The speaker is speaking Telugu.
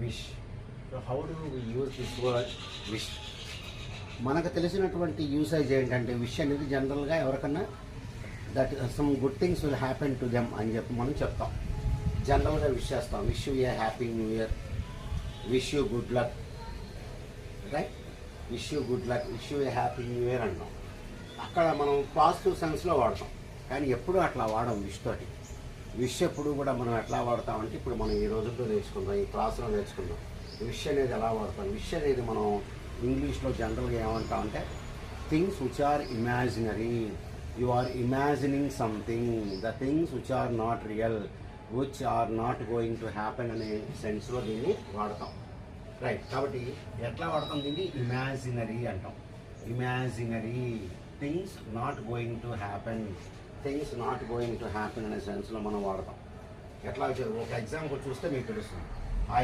Wish. So how do we use this word wish? మనకు తెలిసినటువంటి యూసేజ్ ఏంటంటే విష్ అనేది జనరల్గా ఎవరికన్నా that some good things will happen to them అని చెప్పి మనం చెప్తాం. జనరల్గా విష్ చేస్తాం. Wish you a happy new year, wish you good luck, right? Wish you good luck, wish you a happy new year అంటాం. అక్కడ మనం పాజిటివ్ సెన్స్లో వాడతాం, కానీ ఎప్పుడూ అట్లా వాడడం విష్ తోటి. విష్ ఎప్పుడు కూడా మనం ఎట్లా వాడతామంటే ఇప్పుడు మనం ఈ రోజుల్లో నేర్చుకుందాం, ఈ క్లాస్లో నేర్చుకుందాం విష్ అనేది ఎలా వాడతాం. విష్ అనేది మనం ఇంగ్లీష్లో జనరల్గా ఏమంటామంటే things which are imaginary. You are imagining something, the things which are not real, which are not going to happen అనే సెన్స్లో దీన్ని వాడతాం, రైట్? కాబట్టి ఎట్లా వాడతాం దీన్ని? ఇమాజినరీ అంటాం. Imaginary things not going to happen, things not going to happen అనే సెన్స్లో మనం వాడతాం. ఎట్లా ఒక ఎగ్జాంపుల్ చూస్తే మీకు తెలుస్తుంది. ఐ